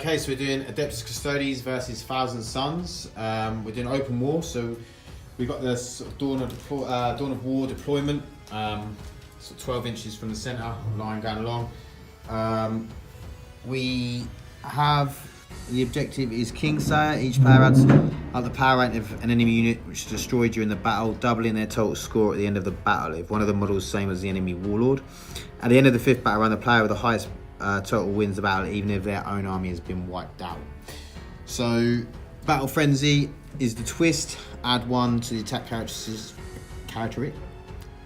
Okay, so we're doing Adeptus Custodes versus Thousand Suns. We're doing open war, so we've got the sort of dawn of war deployment, sort of 12 inches from the centre, line going along. We have, the objective is kingslayer. Each player adds up the power rank of an enemy unit which is destroyed during the battle, doubling their total score at the end of the battle if one of the models is the same as the enemy warlord. At the end of the 5th battle round, the player with the highest total wins the battle, even if their own army has been wiped out. So, battle frenzy is the twist. Add 1 to the attack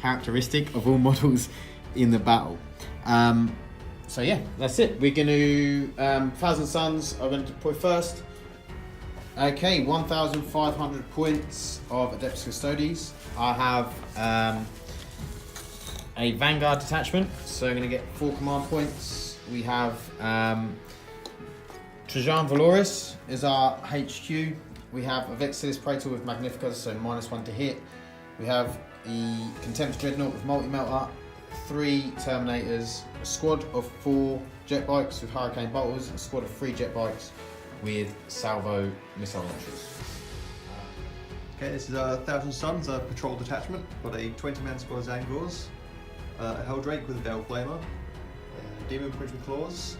characteristic of all models in the battle. So yeah, that's it. We're going to Thousand Suns are going to deploy first. Okay, 1,500 points of Adeptus Custodes. I have a Vanguard detachment, so I'm going to get 4 command points. We have Trajan Valoris is our HQ. We have a Vexilis Praetor with Magnificus, so -1 to hit. We have the Contempt Dreadnought with multi-melter, 3 Terminators, a squad of 4 jet bikes with Hurricane Bolters, a squad of 3 jet bikes with salvo missile launchers. Okay, this is a Thousand Suns, a patrol detachment. Got a 20-man squad of Zangors, a Helldrake with a Veil Flamer, a Demon Prince with Claws,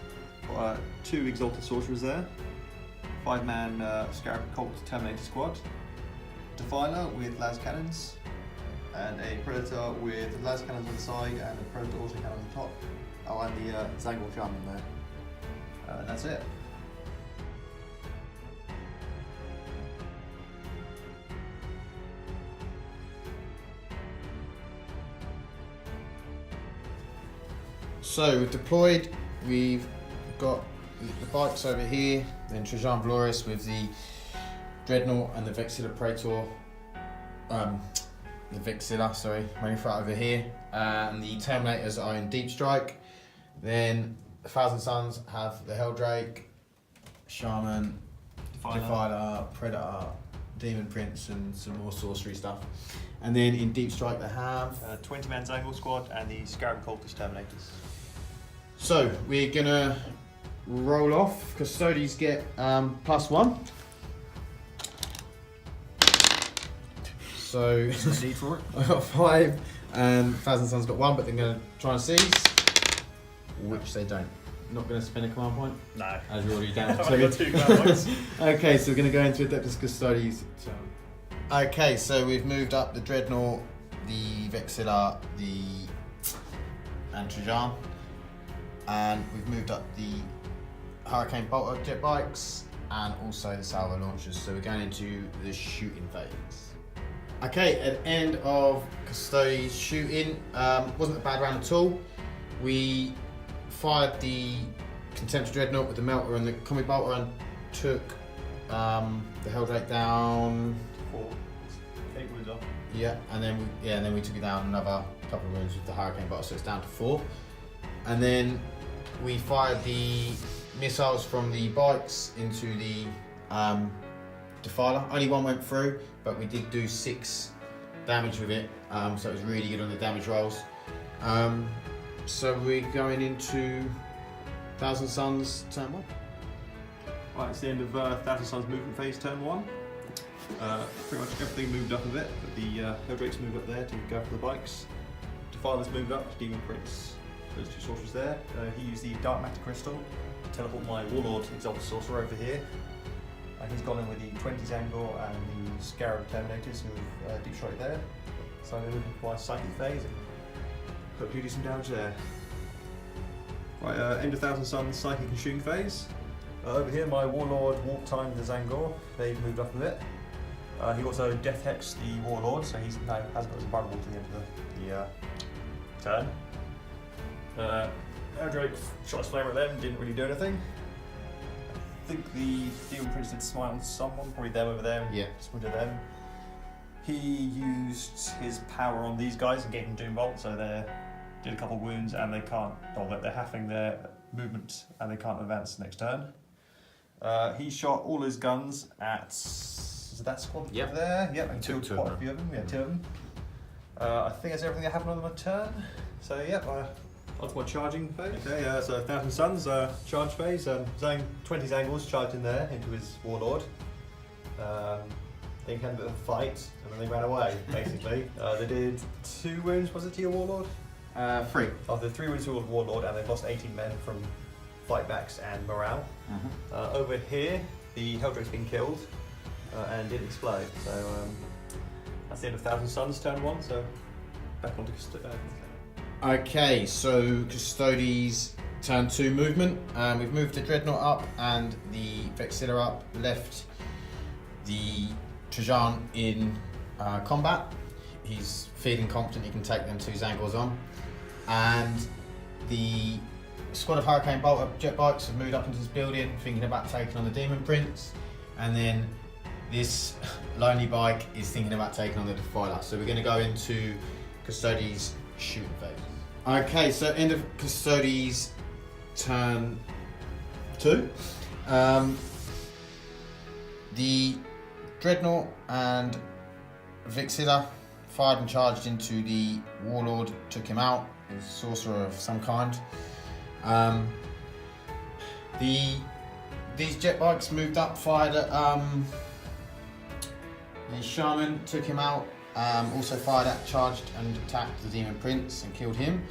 got 2 Exalted Sorcerers there, 5-man Scarab Cult Terminator squad, Defiler with Las Cannons, and a Predator with Las Cannons on the side and a Predator also cannon on the top. Oh, and the Zangor Charm in there. And that's it. So we've deployed, we've got the bikes over here, then Trajan Valoris with the Dreadnought and the Vexilla Praetor, Manufacturer over here, and the Terminators are in Deep Strike. Then the Thousand Suns have the Helldrake, Shaman, Defiler, Predator, Demon Prince, and some more sorcery stuff. And then in Deep Strike they have 20-man Zangor squad and the Scarab Cultist Terminators. So we're gonna roll off. Custodes get +1. So Need for it. I got 5, and Thousand Suns got 1, but they're gonna try and seize, which they don't. Not gonna spend a command point. No. As you're already down to 2. I've got 2 command points. Okay, so we're gonna go into Adeptus Custodes. Okay, so we've moved up the Dreadnought, the Vexilla, and Trajan. And we've moved up the Hurricane Bolter jet bikes and also the salvo launchers. So we're going into the shooting phase. Okay, at the end of Custodes shooting, wasn't a bad round at all. We fired the Contempt Dreadnought with the melter and the Comic Bolter and took the Helldrake down 4. 8 wounds off. Yeah, and then we took it down another couple of wounds with the Hurricane Bolter, so it's down to 4. And then we fired the missiles from the bikes into the Defiler. Only 1 went through, but we did do 6 damage with it, so it was really good on the damage rolls. So we're going into Thousand Suns turn 1. Right, it's the end of Thousand Suns movement phase turn 1. Pretty much everything moved up a bit, but the Helldrake's moved up there to go for the bikes. Defiler's moved up to Demon Prince. Those 2 sorcerers there. He used the Dark Matter Crystal to teleport my Warlord Exalted Sorcerer over here. He's gone in with the 20 Zangor and the Scarab Terminators with Deep Strike there. So I'm going to look for my Psychic phase and hopefully do some damage there. Right, end of Thousand Suns Psychic and Shooting phase. Over here my Warlord Warp Time the Zangor. They've moved up a bit. He also Death Hex the Warlord, so he's now hasn't got his vulnerable to the end of the turn. Helldrake shot his flamer at them, didn't really do anything. I think the Demon Prince did smite on someone, probably them over there. Yeah. Splintered them. He used his power on these guys and gave them Doom Bolt, so they did a couple of wounds and they can't, they're halving their movement and they can't advance next turn. He shot all his guns at, is it that squad over there? Yep, and killed quite a few of them. Yeah, 2 of them. I think that's everything that happened on my turn. So yeah, onto my charging phase. Okay, so 1,000 Suns charge phase. 20 Zangles charged in there into his Warlord. They had a bit of a fight and then they ran away, basically. They did 2 wounds, was it, to your Warlord? 3. Oh, the 3 wounds to your Warlord, and they've lost 18 men from fightbacks and morale. Over here, the Helldrake's been killed and didn't explode. So that's the end of 1,000 Suns turn 1. So back onto Okay, so Custodes turn 2 movement. We've moved the Dreadnought up and the Vexilla up, left the Trajan in combat. He's feeling confident he can take them 2 Zangors on. And the squad of Hurricane Bolter jet bikes have moved up into this building, thinking about taking on the Demon Prince. And then this lonely bike is thinking about taking on the Defiler. So we're going to go into Custodes shooting phase. Okay, so end of Custodes turn 2. The Dreadnought and Vexilla fired and charged into the Warlord, took him out. A sorcerer of some kind. These jet bikes moved up, fired at the Shaman, took him out. Also fired at, charged and attacked the Demon Prince and killed him.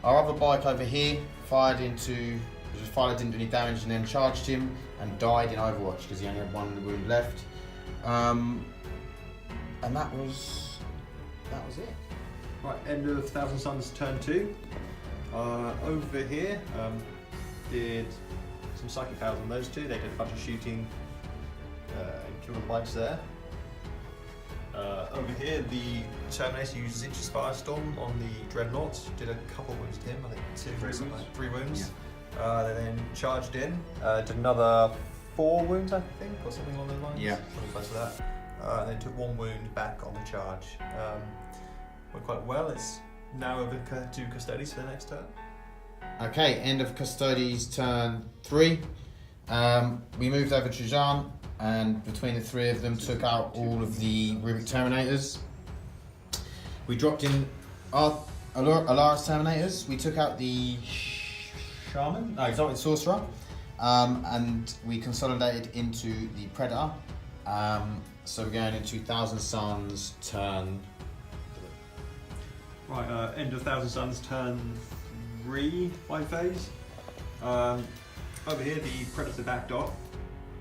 Our other bike over here fired into, didn't do any damage, and then charged him and died in Overwatch because he only had 1 wound left. And that was it. Right, end of 1,000 Suns turn 2. Over here, did some psychic powers on those 2. They did a bunch of shooting and killed the bikes there. Over here, the Terminator used Zinch's Firestorm on the Dreadnought. Did a couple wounds to him, I think 2 or 3 wounds. Yeah. They then charged in, did another 4 wounds, I think, or something along those lines. Yeah. Something close to that. And then took 1 wound back on the charge. Went quite well. It's now over to Custodes for the next turn. Okay, end of Custodes turn 3. We moved over Trajan, and between the 3 of them took out all of the Rubik Terminators. We dropped in our Alaris Terminators. We took out the Exalted Sorcerer, and we consolidated into the Predator. So we're going into 1,000 Suns turn. Right, end of 1,000 Suns turn 3 by phase. Over here, the Predator backed off.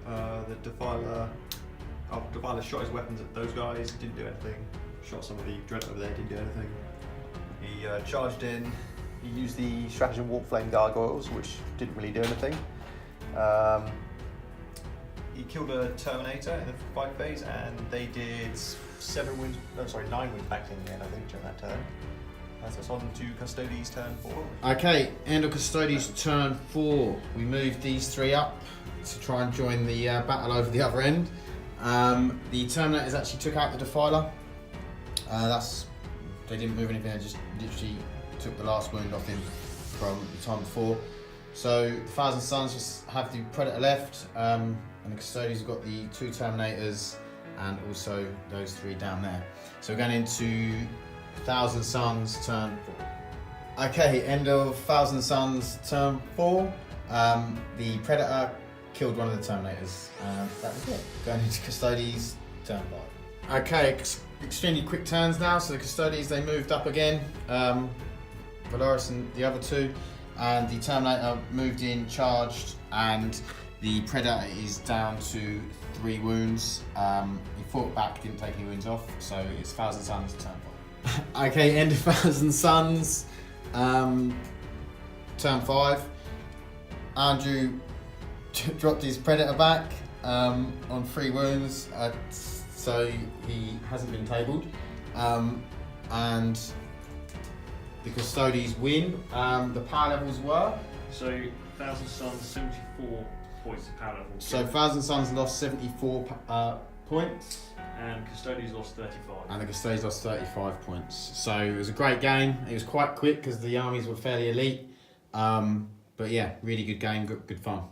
The Defiler shot his weapons at those guys, didn't do anything. Shot some of the Dreadnought over there, didn't do anything. He charged in. He used the Stratagem Warp Flame Gargoyles, which didn't really do anything. He killed a Terminator in the fight phase, and they did 9 wounds back in the end, I think, during that turn. So it's on to Custodes turn 4. Okay, end of Custodes turn 4. We moved these 3 up to try and join the battle over the other end. The Terminators actually took out the Defiler. They didn't move anything, they just literally took the last wound off him from the time before. So the 1,000 Suns just have the Predator left, and the Custodes have got the 2 Terminators and also those 3 down there. So we're going into 1,000 Suns turn 4. Okay, end of 1,000 Suns turn 4. The Predator killed one of the Terminators. That was it. Going into Custodes turn 5. Okay, extremely quick turns now. So the Custodes, they moved up again. Valaris and the other 2. And the Terminator moved in, charged, and the Predator is down to 3 wounds. He fought back, didn't take any wounds off. So it's 1,000 Suns turn 4. Okay, end of 1,000 Suns, turn 5. Andrew dropped his Predator back on 3 wounds, so he hasn't been tabled. And the Custodes win. The power levels were? So 1,000 Suns, 74 points of power level. So 1,000 Suns lost 74 points. And Custodes lost 35. And the Custodes lost 35 points. So it was a great game. It was quite quick because the armies were fairly elite. But yeah, really good game, good fun.